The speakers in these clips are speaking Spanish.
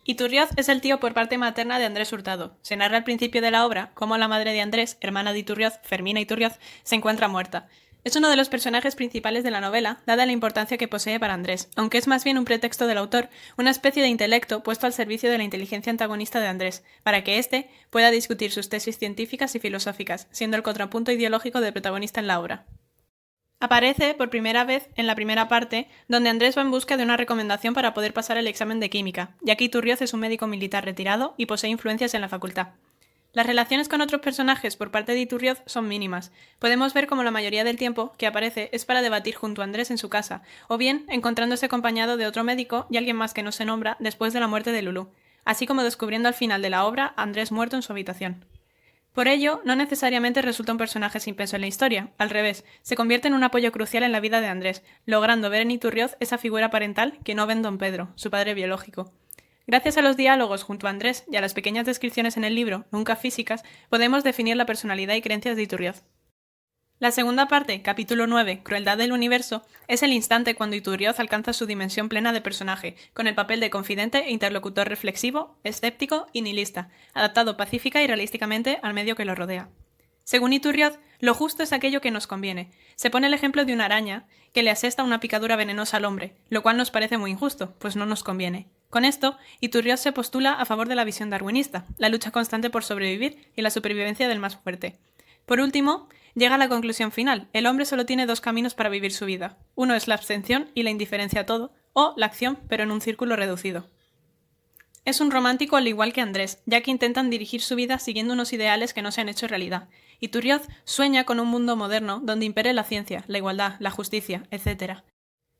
Iturrioz es el tío por parte materna de Andrés Hurtado. Se narra al principio de la obra cómo la madre de Andrés, hermana de Iturrioz, Fermina Iturrioz, se encuentra muerta. Es uno de los personajes principales de la novela, dada la importancia que posee para Andrés, aunque es más bien un pretexto del autor, una especie de intelecto puesto al servicio de la inteligencia antagonista de Andrés, para que éste pueda discutir sus tesis científicas y filosóficas, siendo el contrapunto ideológico del protagonista en la obra. Aparece por primera vez en la primera parte, donde Andrés va en busca de una recomendación para poder pasar el examen de química, ya que Iturrioz es un médico militar retirado y posee influencias en la facultad. Las relaciones con otros personajes por parte de Iturrioz son mínimas. Podemos ver como la mayoría del tiempo que aparece es para debatir junto a Andrés en su casa, o bien encontrándose acompañado de otro médico y alguien más que no se nombra después de la muerte de Lulú, así como descubriendo al final de la obra a Andrés muerto en su habitación. Por ello, no necesariamente resulta un personaje sin peso en la historia, al revés, se convierte en un apoyo crucial en la vida de Andrés, logrando ver en Iturrioz esa figura parental que no ve en don Pedro, su padre biológico. Gracias a los diálogos junto a Andrés y a las pequeñas descripciones en el libro, nunca físicas, podemos definir la personalidad y creencias de Iturrioz. La segunda parte, capítulo 9, Crueldad del universo, es el instante cuando Iturrioz alcanza su dimensión plena de personaje, con el papel de confidente e interlocutor reflexivo, escéptico y nihilista, adaptado pacífica y realísticamente al medio que lo rodea. Según Iturrioz, lo justo es aquello que nos conviene. Se pone el ejemplo de una araña que le asesta una picadura venenosa al hombre, lo cual nos parece muy injusto, pues no nos conviene. Con esto, Iturrioz se postula a favor de la visión darwinista, la lucha constante por sobrevivir y la supervivencia del más fuerte. Por último, llega a la conclusión final. El hombre solo tiene dos caminos para vivir su vida. Uno es la abstención y la indiferencia a todo, o la acción, pero en un círculo reducido. Es un romántico al igual que Andrés, ya que intentan dirigir su vida siguiendo unos ideales que no se han hecho realidad. Iturrioz sueña con un mundo moderno donde impere la ciencia, la igualdad, la justicia, etc.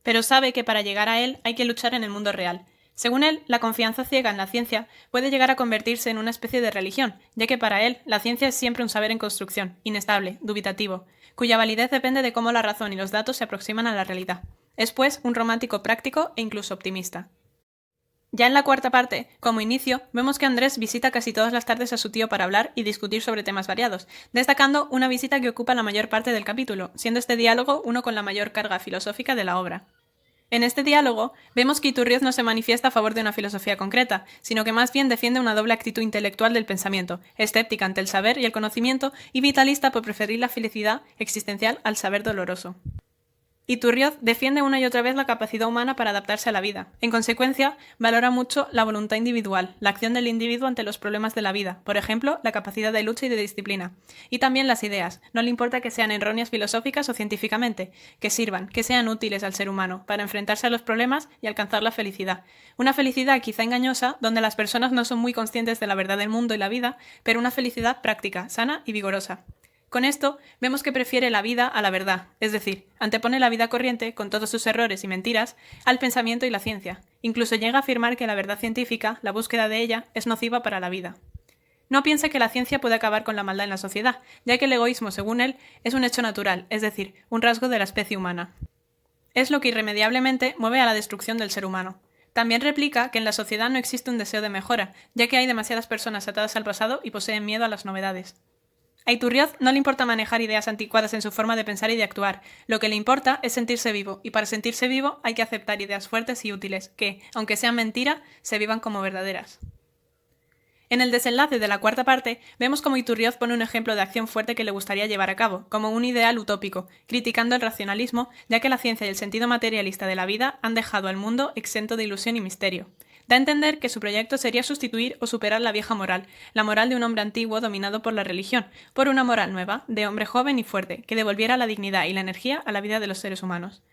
Pero sabe que para llegar a él hay que luchar en el mundo real. Según él, la confianza ciega en la ciencia puede llegar a convertirse en una especie de religión, ya que para él la ciencia es siempre un saber en construcción, inestable, dubitativo, cuya validez depende de cómo la razón y los datos se aproximan a la realidad. Es pues un romántico práctico e incluso optimista. Ya en la cuarta parte, como inicio, vemos que Andrés visita casi todas las tardes a su tío para hablar y discutir sobre temas variados, destacando una visita que ocupa la mayor parte del capítulo, siendo este diálogo uno con la mayor carga filosófica de la obra. En este diálogo, vemos que Iturrioz no se manifiesta a favor de una filosofía concreta, sino que más bien defiende una doble actitud intelectual del pensamiento, escéptica ante el saber y el conocimiento y vitalista por preferir la felicidad existencial al saber doloroso. Iturrioz defiende una y otra vez la capacidad humana para adaptarse a la vida. En consecuencia, valora mucho la voluntad individual, la acción del individuo ante los problemas de la vida, por ejemplo, la capacidad de lucha y de disciplina. Y también las ideas, no le importa que sean erróneas filosóficas o científicamente, que sirvan, que sean útiles al ser humano, para enfrentarse a los problemas y alcanzar la felicidad. Una felicidad quizá engañosa, donde las personas no son muy conscientes de la verdad del mundo y la vida, pero una felicidad práctica, sana y vigorosa. Con esto, vemos que prefiere la vida a la verdad, es decir, antepone la vida corriente, con todos sus errores y mentiras, al pensamiento y la ciencia. Incluso llega a afirmar que la verdad científica, la búsqueda de ella, es nociva para la vida. No piensa que la ciencia puede acabar con la maldad en la sociedad, ya que el egoísmo, según él, es un hecho natural, es decir, un rasgo de la especie humana. Es lo que irremediablemente mueve a la destrucción del ser humano. También replica que en la sociedad no existe un deseo de mejora, ya que hay demasiadas personas atadas al pasado y poseen miedo a las novedades. A Iturrioz no le importa manejar ideas anticuadas en su forma de pensar y de actuar. Lo que le importa es sentirse vivo, y para sentirse vivo hay que aceptar ideas fuertes y útiles, que, aunque sean mentira, se vivan como verdaderas. En el desenlace de la cuarta parte, vemos cómo Iturrioz pone un ejemplo de acción fuerte que le gustaría llevar a cabo, como un ideal utópico, criticando el racionalismo, ya que la ciencia y el sentido materialista de la vida han dejado al mundo exento de ilusión y misterio. Da a entender que su proyecto sería sustituir o superar la vieja moral, la moral de un hombre antiguo dominado por la religión, por una moral nueva, de hombre joven y fuerte, que devolviera la dignidad y la energía a la vida de los seres humanos.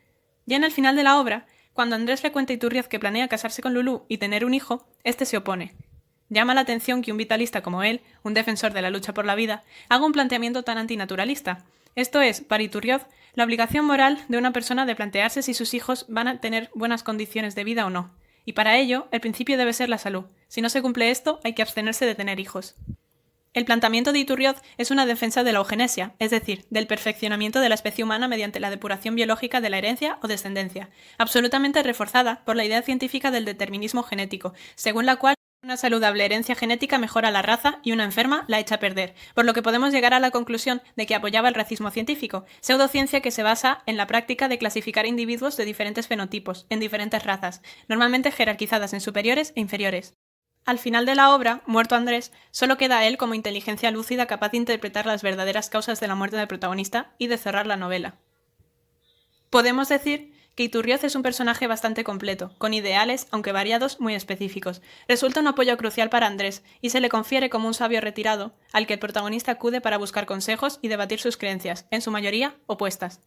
Ya en el final de la obra, cuando Andrés le cuenta a Iturrioz que planea casarse con Lulú y tener un hijo, este se opone. Llama la atención que un vitalista como él, un defensor de la lucha por la vida, haga un planteamiento tan antinaturalista. Esto es, para Iturrioz, la obligación moral de una persona de plantearse si sus hijos van a tener buenas condiciones de vida o no. Y para ello, el principio debe ser la salud. Si no se cumple esto, hay que abstenerse de tener hijos. El planteamiento de Iturrioz es una defensa de la eugenesia, es decir, del perfeccionamiento de la especie humana mediante la depuración biológica de la herencia o descendencia, absolutamente reforzada por la idea científica del determinismo genético, según la cual una saludable herencia genética mejora la raza y una enferma la echa a perder, por lo que podemos llegar a la conclusión de que apoyaba el racismo científico, pseudociencia que se basa en la práctica de clasificar individuos de diferentes fenotipos, en diferentes razas, normalmente jerarquizadas en superiores e inferiores. Al final de la obra, muerto Andrés, solo queda él como inteligencia lúcida capaz de interpretar las verdaderas causas de la muerte del protagonista y de cerrar la novela. Podemos decir que Iturrioz es un personaje bastante completo, con ideales, aunque variados, muy específicos. Resulta un apoyo crucial para Andrés y se le confiere como un sabio retirado, al que el protagonista acude para buscar consejos y debatir sus creencias, en su mayoría opuestas.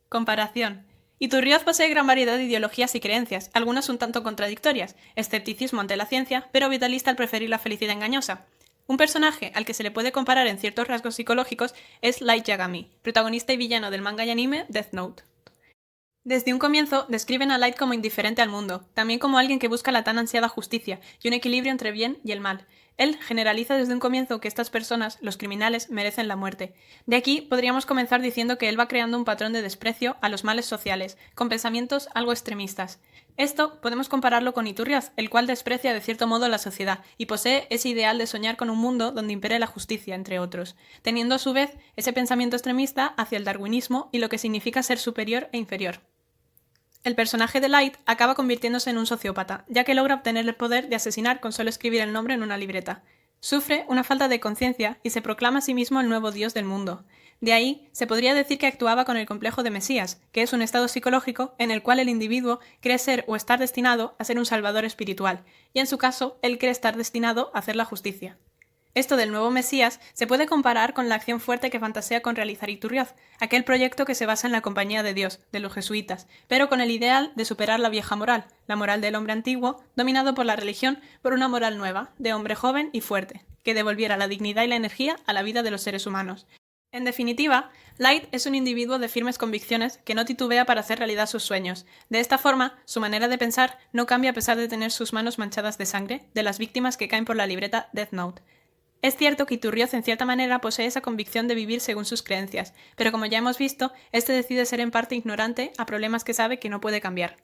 Comparación. Iturrioz posee gran variedad de ideologías y creencias, algunas un tanto contradictorias, escepticismo ante la ciencia, pero vitalista al preferir la felicidad engañosa. Un personaje al que se le puede comparar en ciertos rasgos psicológicos es Light Yagami, protagonista y villano del manga y anime Death Note. Desde un comienzo describen a Light como indiferente al mundo, también como alguien que busca la tan ansiada justicia y un equilibrio entre bien y el mal. Él generaliza desde un comienzo que estas personas, los criminales, merecen la muerte. De aquí podríamos comenzar diciendo que él va creando un patrón de desprecio a los males sociales, con pensamientos algo extremistas. Esto podemos compararlo con Iturrioz, el cual desprecia de cierto modo la sociedad y posee ese ideal de soñar con un mundo donde impere la justicia, entre otros, teniendo a su vez ese pensamiento extremista hacia el darwinismo y lo que significa ser superior e inferior. El personaje de Light acaba convirtiéndose en un sociópata, ya que logra obtener el poder de asesinar con solo escribir el nombre en una libreta. Sufre una falta de conciencia y se proclama a sí mismo el nuevo dios del mundo. De ahí, se podría decir que actuaba con el complejo de Mesías, que es un estado psicológico en el cual el individuo cree ser o estar destinado a ser un salvador espiritual, y en su caso, él cree estar destinado a hacer la justicia. Esto del nuevo Mesías se puede comparar con la acción fuerte que fantasea con realizar Iturrioz, aquel proyecto que se basa en la compañía de Dios, de los jesuitas, pero con el ideal de superar la vieja moral, la moral del hombre antiguo, dominado por la religión, por una moral nueva, de hombre joven y fuerte, que devolviera la dignidad y la energía a la vida de los seres humanos. En definitiva, Light es un individuo de firmes convicciones que no titubea para hacer realidad sus sueños. De esta forma, su manera de pensar no cambia a pesar de tener sus manos manchadas de sangre de las víctimas que caen por la libreta Death Note. Es cierto que Iturrioz en cierta manera posee esa convicción de vivir según sus creencias, pero como ya hemos visto, este decide ser en parte ignorante a problemas que sabe que no puede cambiar.